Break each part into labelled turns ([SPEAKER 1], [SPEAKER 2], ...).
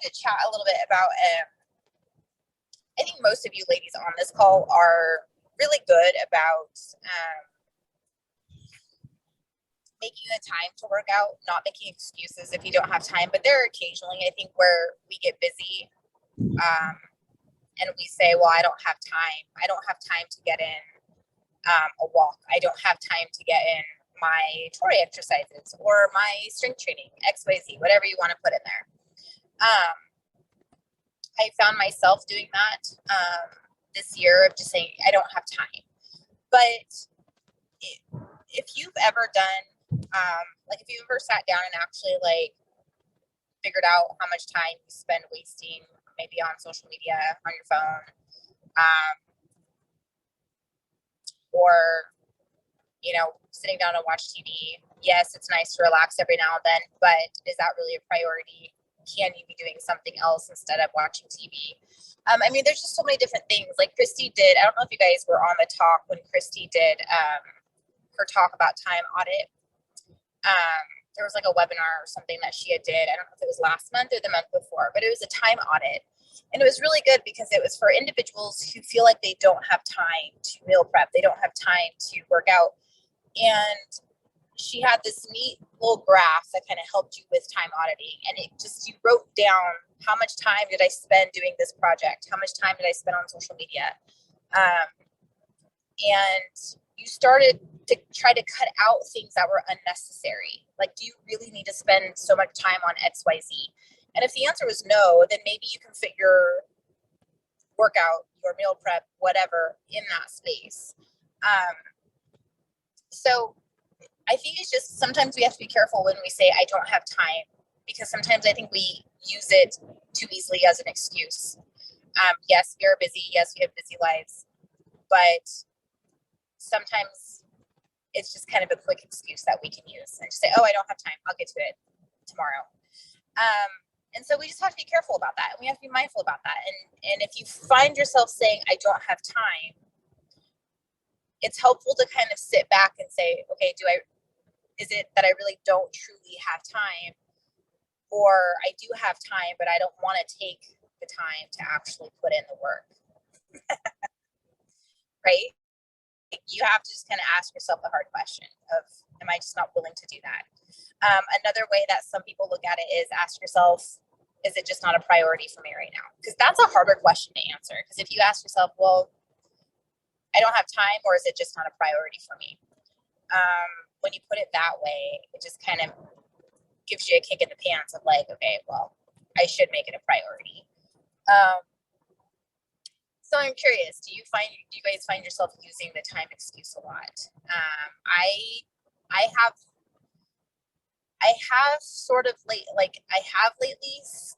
[SPEAKER 1] wanted to chat a little bit about, I think most of you ladies on this call are really good about making the time to work out, not making excuses if you don't have time. But there are occasionally, I think, where we get busy and we say, well, I don't have time. I don't have time to get in a walk. I don't have time to get in my Tory exercises or my strength training, XYZ, whatever you want to put in there. I found myself doing that this year of just saying, I don't have time. But if you've ever done, like if you've ever sat down and actually like figured out how much time you spend wasting maybe on social media, on your phone, or, you know, sitting down to watch TV. Yes, it's nice to relax every now and then, but is that really a priority? Can you be doing something else instead of watching TV? I mean, there's just so many different things. Like Christy did, I don't know if you guys were on the talk when Christy did her talk about time audit. There was like a webinar or something that she had did. I don't know if it was last month or the month before, but it was a time audit. And it was really good because it was for individuals who feel like they don't have time to meal prep. They don't have time to work out. And she had this neat little graph that kind of helped you with time auditing. And it just, you wrote down how much time did I spend doing this project? How much time did I spend on social media? And you started to try to cut out things that were unnecessary. Like, do you really need to spend so much time on XYZ? And if the answer was no, then maybe you can fit your workout, your meal prep, whatever in that space. So I think it's just sometimes we have to be careful when we say, I don't have time, because sometimes I think we use it too easily as an excuse. Yes, we are busy. Yes, we have busy lives. But sometimes it's just kind of a quick excuse that we can use and just say, oh, I don't have time. I'll get to it tomorrow. And so we just have to be careful about that. And we have to be mindful about that. And if you find yourself saying, I don't have time, it's helpful to kind of sit back and say, okay, is it that I really don't truly have time? Or I do have time, but I don't want to take the time to actually put in the work. Right? You have to just kind of ask yourself the hard question of, am I just not willing to do that? Another way that some people look at it is ask yourself, is it just not a priority for me right now? Because that's a harder question to answer. Because if you ask yourself, well, I don't have time, or is it just not a priority for me? When you put it that way, it just kind of gives you a kick in the pants of like, okay, well, I should make it a priority. So I'm curious, do you guys find yourself using the time excuse a lot? I have sort of lately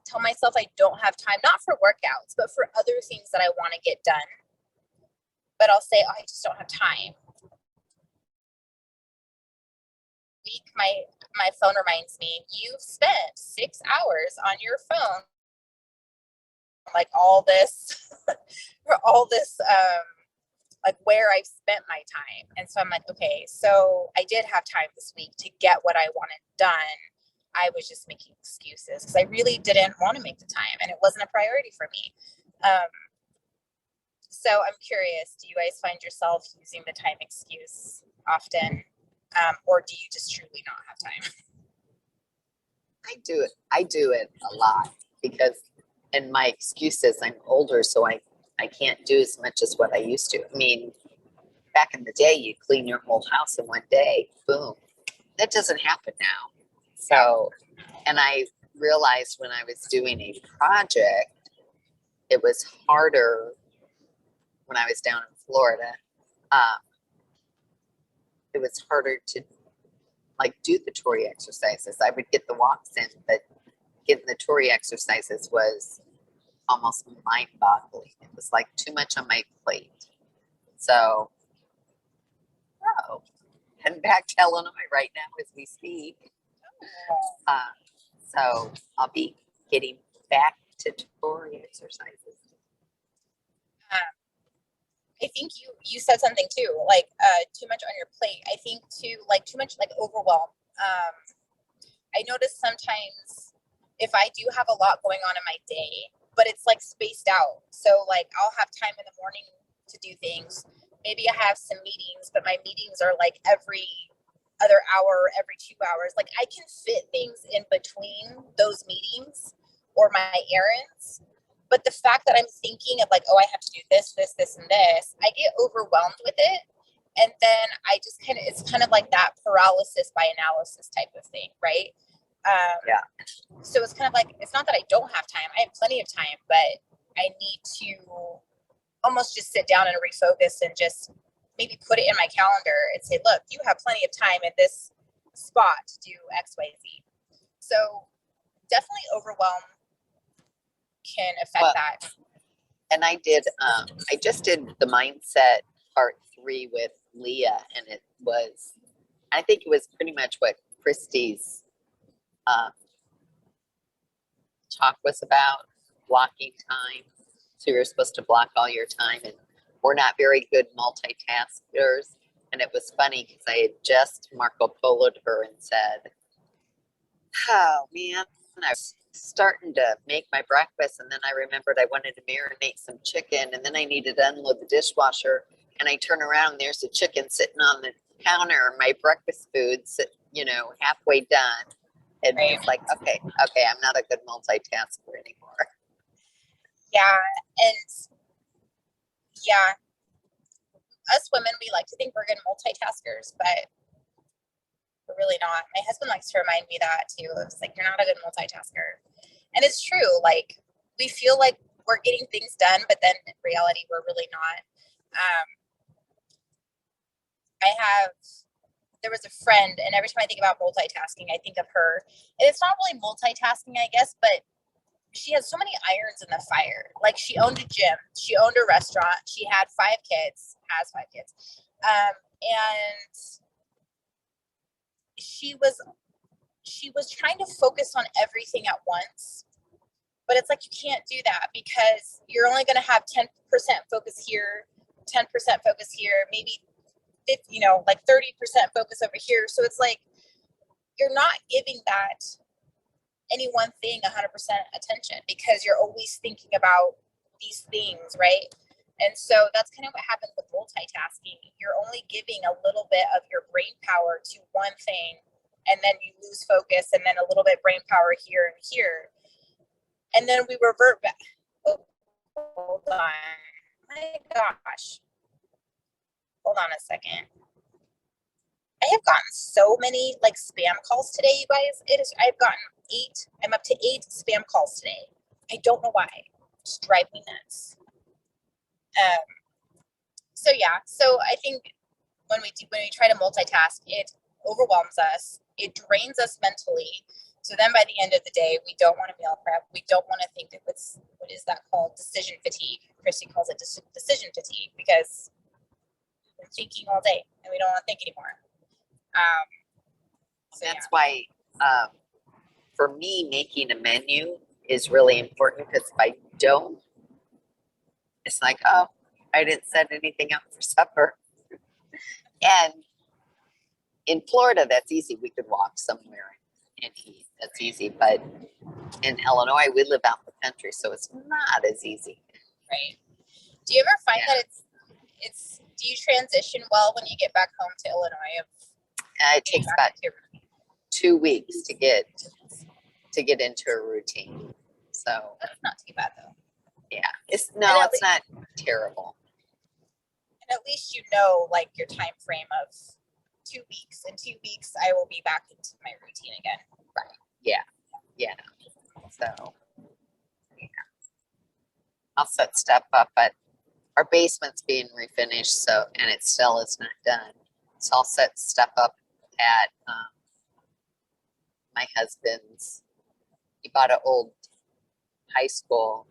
[SPEAKER 1] tell myself I don't have time, not for workouts, but for other things that I want to get done. But I'll say, oh, I just don't have time. My phone reminds me, you've spent 6 hours on your phone. Like all this, like where I've spent my time. And so I'm like, okay, so I did have time this week to get what I wanted done. I was just making excuses because I really didn't want to make the time and it wasn't a priority for me. So I'm curious, do you guys find yourself using the time excuse often? Or do you just truly not have time?
[SPEAKER 2] I do it a lot because, and my excuse is I'm older, so I can't do as much as what I used to. I mean, back in the day, you clean your whole house in one day, boom. That doesn't happen now. So, and I realized when I was doing a project, it was harder when I was down in Florida. It was harder to like do the Tory exercises. I would get the walks in, but getting the Tory exercises was almost mind-boggling. It was like too much on my plate. So, heading back to Illinois right now as we speak. So I'll be getting back to Tory exercises.
[SPEAKER 1] I think you said something too, like too much on your plate. I think too, like too much like overwhelm. I notice sometimes if I do have a lot going on in my day, but it's like spaced out. So like I'll have time in the morning to do things. Maybe I have some meetings, but my meetings are like every other hour, every 2 hours. Like I can fit things in between those meetings or my errands. But the fact that I'm thinking of like, oh, I have to do this, this, this, and this, I get overwhelmed with it. And then I just kind of, it's kind of like that paralysis by analysis type of thing, right?
[SPEAKER 2] Yeah.
[SPEAKER 1] So it's kind of like, it's not that I don't have time. I have plenty of time, but I need to almost just sit down and refocus and just maybe put it in my calendar and say, look, you have plenty of time in this spot to do X, Y, Z. So definitely overwhelm can affect that.
[SPEAKER 2] And I just did the mindset part 3 with Leah, and I think it was pretty much what Christy's talk was about, blocking time. So you're supposed to block all your time, and we're not very good multitaskers. And it was funny because I had just Marco Polo'd her and said, oh man, I was starting to make my breakfast, and then I remembered I wanted to marinate some chicken, and then I needed to unload the dishwasher, and I turn around and there's a chicken sitting on the counter, my breakfast food's, halfway done. And
[SPEAKER 1] Right.
[SPEAKER 2] It's like, okay, I'm not a good multitasker anymore.
[SPEAKER 1] Yeah. And yeah, us women, we like to think we're good multitaskers, but we're really not. My husband likes to remind me that too. It's like, you're not a good multitasker. And it's true. Like we feel like we're getting things done, but then in reality, we're really not. There was a friend, and every time I think about multitasking, I think of her. And it's not really multitasking, I guess, but she has so many irons in the fire. Like she owned a gym, she owned a restaurant, she had 5 kids, has 5 kids. And she was trying to focus on everything at once. But it's like, you can't do that because you're only going to have 10% focus here, 10% focus here, maybe 50, like 30% focus over here. So it's like, you're not giving that any one thing 100% attention because you're always thinking about these things, right? And so that's kind of what happens with multitasking. You're only giving a little bit of your brain power to one thing, and then you lose focus, and then a little bit brain power here and here. And then we revert back. Oh, hold on. My gosh. Hold on a second. I have gotten so many like spam calls today, you guys. I've gotten 8. I'm up to 8 spam calls today. I don't know why. It's driving me nuts. So yeah. So I think when we try to multitask, it overwhelms us. It drains us mentally. So then by the end of the day, we don't want to meal prep. We don't want to think of what is that called? Decision fatigue. Christy calls it decision fatigue because we're thinking all day and we don't want to think anymore.
[SPEAKER 2] That's why, for me, making a menu is really important because if I don't, it's like, oh, I didn't set anything up for supper. And in Florida, that's easy. We could walk somewhere and eat. That's easy. But in Illinois, we live out in the country, so it's not as easy.
[SPEAKER 1] Right. Do you ever find that do you transition well when you get back home to Illinois?
[SPEAKER 2] It takes about 2 weeks to get into a routine. So
[SPEAKER 1] that's not too bad though.
[SPEAKER 2] Yeah. It's not terrible.
[SPEAKER 1] And at least like your time frame of 2 weeks. In 2 weeks, I will be back into my routine again.
[SPEAKER 2] Right. Yeah. Yeah. So, yeah. I'll set stuff up, but our basement's being refinished, and it still is not done. So I'll set stuff up at my husband's. He bought an old high school,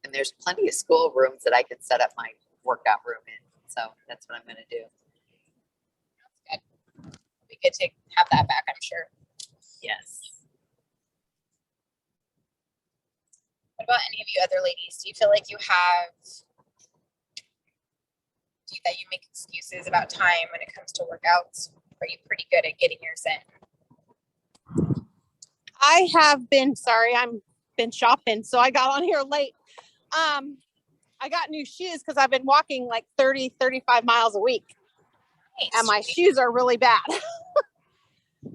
[SPEAKER 2] and there's plenty of school rooms that I can set up my workout room in. So that's what I'm going to do.
[SPEAKER 1] That's good. It'll be good to have that back, I'm sure.
[SPEAKER 2] Yes.
[SPEAKER 1] What about any of you other ladies? Do you feel like that you make excuses about time when it comes to workouts? Or are you pretty good at getting yours in?
[SPEAKER 3] I have been, sorry, I'm been shopping, so I got on here late. I got new shoes because I've been walking like 30, 35 miles a week.
[SPEAKER 1] Nice.
[SPEAKER 3] And my shoes are really bad.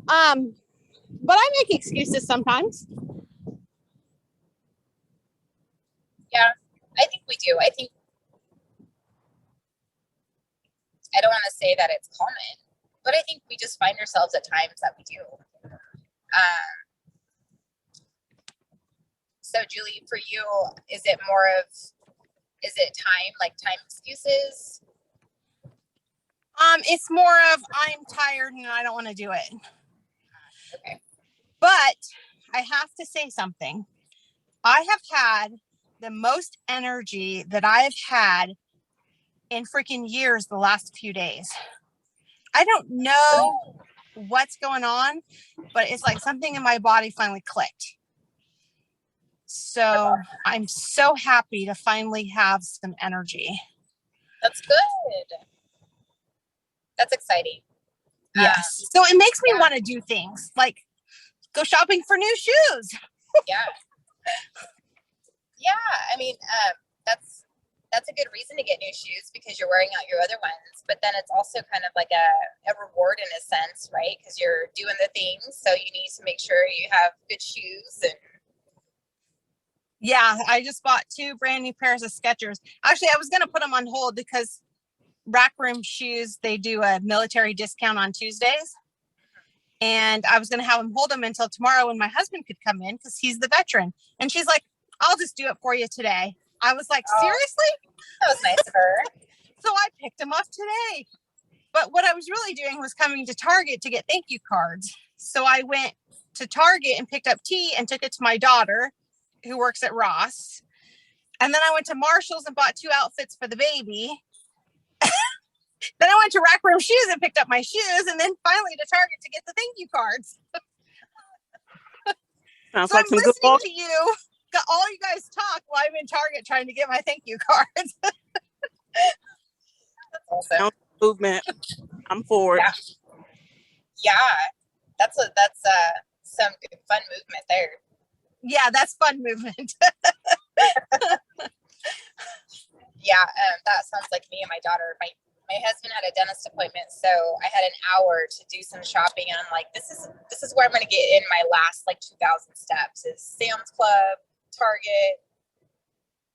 [SPEAKER 3] But I make excuses sometimes.
[SPEAKER 1] Yeah, I think we do. I don't want to say that it's common, but I think we just find ourselves at times that we do. So Julie, for you, is it time, like time excuses?
[SPEAKER 3] It's more of I'm tired and I don't want to do it.
[SPEAKER 1] Okay.
[SPEAKER 3] But I have to say something. I have had the most energy that I've had in freaking years the last few days. I don't know what's going on, but it's like something in my body finally clicked. So I'm so happy to finally have some energy.
[SPEAKER 1] That's good. That's exciting.
[SPEAKER 3] Yes. So it makes me want to do things like go shopping for new shoes.
[SPEAKER 1] Yeah. Yeah. I mean, that's a good reason to get new shoes because you're wearing out your other ones, but then it's also kind of like a reward in a sense, right? Because you're doing the things. So you need to make sure you have good shoes. And
[SPEAKER 3] yeah, I just bought 2 brand new pairs of Skechers. Actually, I was going to put them on hold because Rack Room Shoes, they do a military discount on Tuesdays. And I was going to have them hold them until tomorrow when my husband could come in because he's the veteran. And she's like, I'll just do it for you today. I was like, seriously?
[SPEAKER 1] That was nice of her.
[SPEAKER 3] So I picked them up today. But what I was really doing was coming to Target to get thank you cards. So I went to Target and picked up tea and took it to my daughter who works at Ross. And then I went to Marshall's and bought 2 outfits for the baby. Then I went to Rack Room Shoes and picked up my shoes, and then finally to Target to get the thank you cards.
[SPEAKER 4] Sounds
[SPEAKER 3] so
[SPEAKER 4] like
[SPEAKER 3] I'm
[SPEAKER 4] some
[SPEAKER 3] listening
[SPEAKER 4] good
[SPEAKER 3] to you, got all you guys talk while I'm in Target trying to get my thank you cards.
[SPEAKER 1] That's awesome.
[SPEAKER 4] movement. I'm for it.
[SPEAKER 1] Yeah. That's some good fun movement there.
[SPEAKER 3] Yeah, that's fun movement.
[SPEAKER 1] Yeah, that sounds like me and my daughter. My husband had a dentist appointment, so I had an hour to do some shopping, and I'm like, this is where I'm going to get in my last like 2,000 steps. Is Sam's Club, Target.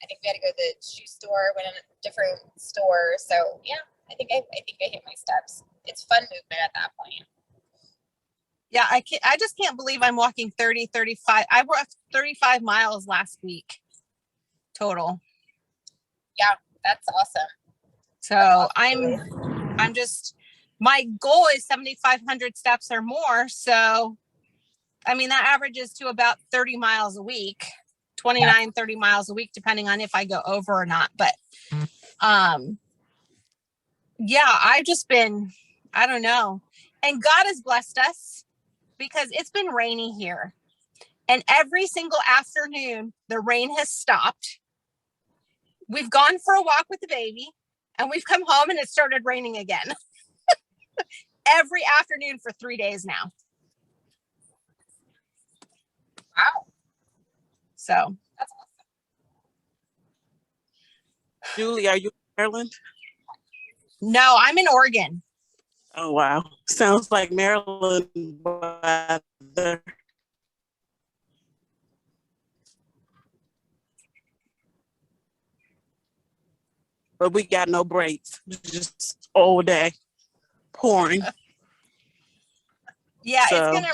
[SPEAKER 1] I think we had to go to the shoe store, went in a different store. So yeah, I think I hit my steps. It's fun movement at that point.
[SPEAKER 3] Yeah, I just can't believe I'm walking 30, 35. I walked 35 miles last week total.
[SPEAKER 1] Yeah, that's awesome.
[SPEAKER 3] So I'm just, my goal is 7,500 steps or more. So, I mean, that averages to about 30 miles a week, 29, 30 miles a week, depending on if I go over or not. But, yeah, I've just been, I don't know. And God has blessed us because it's been rainy here. And every single afternoon, the rain has stopped. We've gone for a walk with the baby. And we've come home and it started raining again. Every afternoon for 3 days now.
[SPEAKER 1] Wow.
[SPEAKER 3] So
[SPEAKER 1] that's awesome.
[SPEAKER 4] Julie, are you in Maryland?
[SPEAKER 3] No, I'm in Oregon.
[SPEAKER 4] Oh, wow. Sounds like Maryland weather. But we got no breaks. Just all day pouring.
[SPEAKER 3] Yeah,
[SPEAKER 4] so
[SPEAKER 3] it's gonna.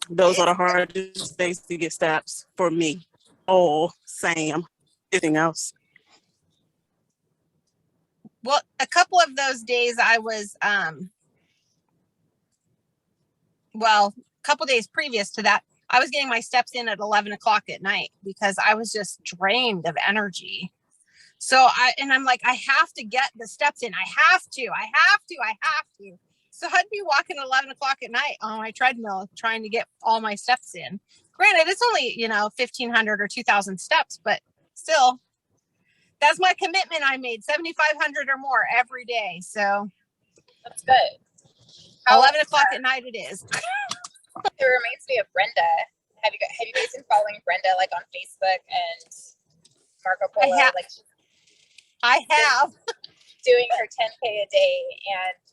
[SPEAKER 4] Those are the hardest days to get steps for me. Oh, Sam. Anything else?
[SPEAKER 3] Well, a couple of those days I was, a couple days previous to that, I was getting my steps in at 11 o'clock at night because I was just drained of energy. So I'm like, I have to get the steps in. I have to. So I'd be walking at 11 o'clock at night on my treadmill trying to get all my steps in. Granted, it's only, 1,500 or 2,000 steps, but still, that's my commitment I made, 7,500 or more every day. So
[SPEAKER 1] that's good.
[SPEAKER 3] 11 o'clock at night it is.
[SPEAKER 1] It reminds me of Brenda. have you guys been following Brenda like on Facebook and Marco Polo?
[SPEAKER 3] I have.
[SPEAKER 1] Doing her 10K a day,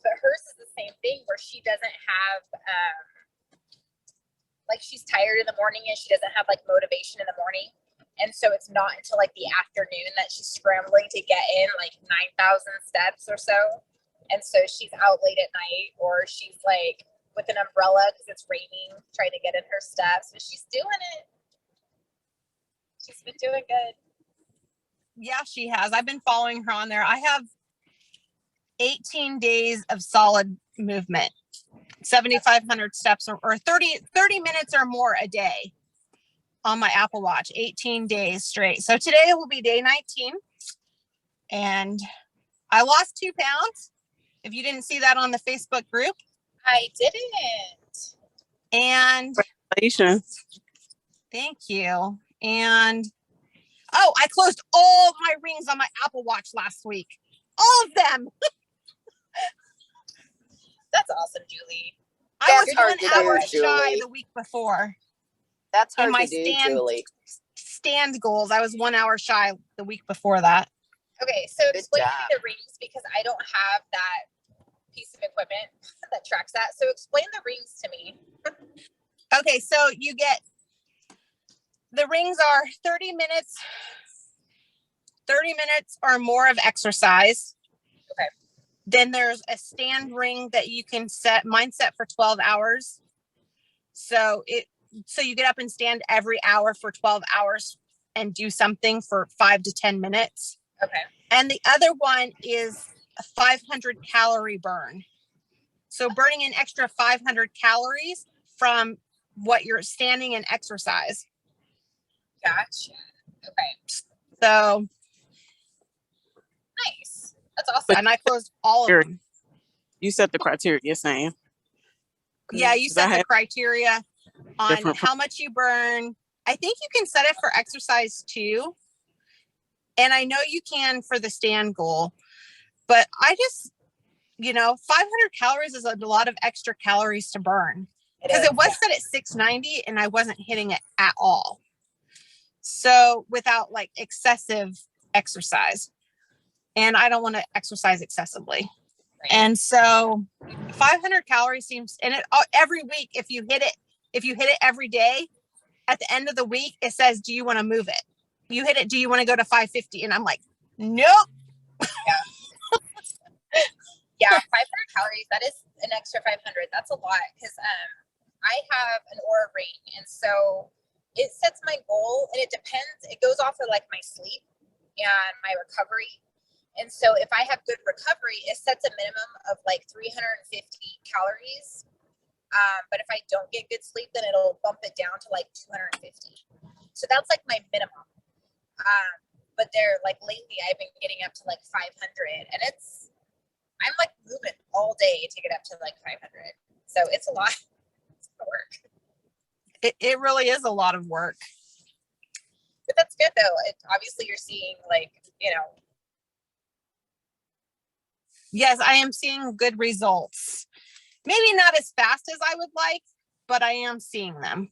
[SPEAKER 1] but hers is the same thing where she doesn't have like she's tired in the morning and she doesn't have like motivation in the morning, and so it's not until like the afternoon that she's scrambling to get in like 9,000 steps or so, and so she's out late at night or she's like with an umbrella because it's raining trying to get in her steps, but she's doing it. She's been doing good.
[SPEAKER 3] Yeah, she has. I've been following her on there. I have 18 days of solid movement, 7,500 steps or 30 minutes or more a day on my Apple Watch, 18 days straight. So today will be day 19 and I lost 2 pounds. If you didn't see that on the Facebook group.
[SPEAKER 1] I didn't.
[SPEAKER 3] And
[SPEAKER 4] Congratulations.
[SPEAKER 3] Thank you. And oh, I closed all my rings on my Apple Watch last week. All of them.
[SPEAKER 1] That's awesome, Julie.
[SPEAKER 3] I was 1 hour shy the week before.
[SPEAKER 2] That's hard
[SPEAKER 3] in my
[SPEAKER 2] to do, Julie.
[SPEAKER 3] Stand goals. I was 1 hour shy the week before that.
[SPEAKER 1] Okay, so explain to me the rings because I don't have that piece of equipment that tracks that. So explain the rings to me.
[SPEAKER 3] Okay, so you get the rings are 30 minutes or more of exercise.
[SPEAKER 1] Okay.
[SPEAKER 3] Then there's a stand ring that you can set. Mine set for 12 hours. So you get up and stand every hour for 12 hours and do something for 5 to 10 minutes.
[SPEAKER 1] Okay.
[SPEAKER 3] And the other one is a 500 calorie burn. So burning an extra 500 calories from what you're standing and exercise.
[SPEAKER 1] Gotcha. Okay.
[SPEAKER 3] So
[SPEAKER 1] nice. That's awesome.
[SPEAKER 3] And I closed all of them.
[SPEAKER 4] You set the criteria, Sam.
[SPEAKER 3] Yeah, you set the criteria on how much you burn. I think you can set it for exercise too. And I know you can for the stand goal, but I just, 500 calories is a lot of extra calories to burn because it was set at 690 and I wasn't hitting it at all. So without like excessive exercise, and I don't want to exercise excessively. Right. And so 500 calories seems, and every week, if you hit it every day, at the end of the week, it says, do you want to move it? You hit it, do you want to go to 550? And I'm like, nope.
[SPEAKER 1] Yeah, 500 calories, that is an extra 500. That's a lot because I have an Oura ring. And so it sets my goal and it depends. It goes off of like my sleep and my recovery. And so if I have good recovery, it sets a minimum of like 350 calories. But if I don't get good sleep, then it'll bump it down to like 250. So that's like my minimum. But they're like lately I've been getting up to like 500 and I'm like moving all day to get up to like 500. So it's a lot of work.
[SPEAKER 3] It really is a lot of work.
[SPEAKER 1] But that's good though. Obviously you're seeing like,
[SPEAKER 3] Yes, I am seeing good results. Maybe not as fast as I would like, but I am seeing them.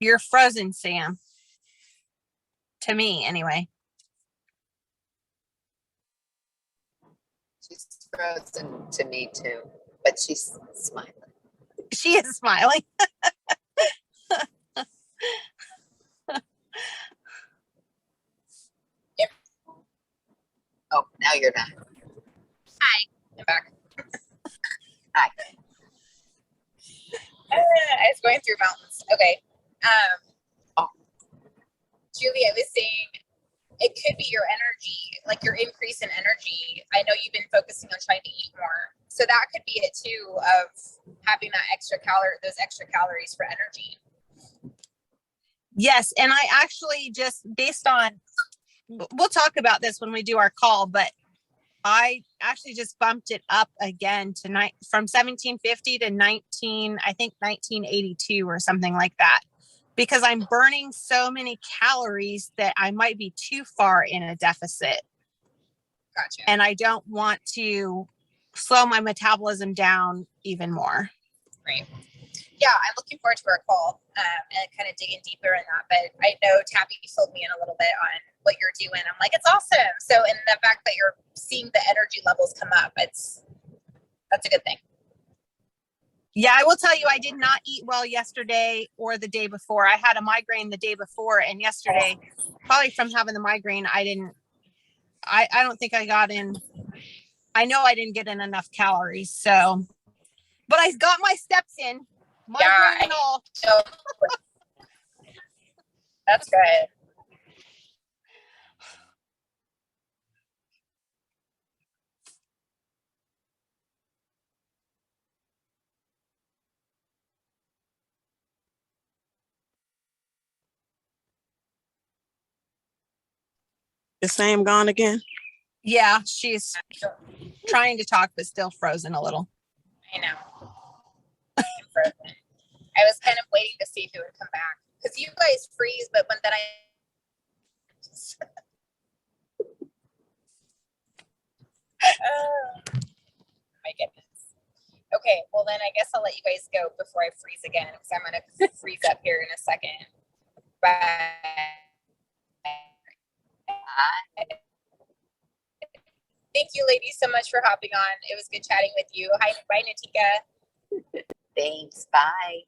[SPEAKER 3] You're frozen, Sam. To me, anyway.
[SPEAKER 2] She's frozen to me too, but she's smiling.
[SPEAKER 3] She is smiling.
[SPEAKER 1] Yep.
[SPEAKER 2] Oh, now you're not.
[SPEAKER 1] Hi, I'm back.
[SPEAKER 2] Hi.
[SPEAKER 1] I was going through mountains. Okay. Julie, I was saying it could be your energy, like your increase in energy. I know you've been focusing on trying to eat more. So that could be it too, of having that those extra calories for energy.
[SPEAKER 3] Yes. And I actually just based on, we'll talk about this when we do our call, but I actually just bumped it up again tonight from 1750 to 1982 or something like that. because I'm burning so many calories that I might be too far in a deficit.
[SPEAKER 1] Gotcha.
[SPEAKER 3] And I don't want to slow my metabolism down even more.
[SPEAKER 1] Right. Yeah, I'm looking forward to our call and kind of digging deeper in that. But I know Tabby filled me in a little bit on what you're doing. I'm like, it's awesome. So, and the fact that you're seeing the energy levels come up, that's a good thing.
[SPEAKER 3] Yeah, I will tell you, I did not eat well yesterday or the day before. I had a migraine the day before, and yesterday, probably from having the migraine, I don't think I got in. I know I didn't get in enough calories. So, but I got my steps in, migraine and all.
[SPEAKER 1] So, that's good.
[SPEAKER 4] Is Sam gone again?
[SPEAKER 3] Yeah, she's trying to talk, but still frozen a little.
[SPEAKER 1] I know. I'm frozen. I was kind of waiting to see if it would come back because you guys freeze, but when then I. Oh, my goodness. Okay, well then I guess I'll let you guys go before I freeze again because I'm gonna freeze up here in a second. Bye. Thank you, ladies, so much for hopping on. It was good chatting with you. Hi, bye, Natika.
[SPEAKER 2] Thanks. Bye.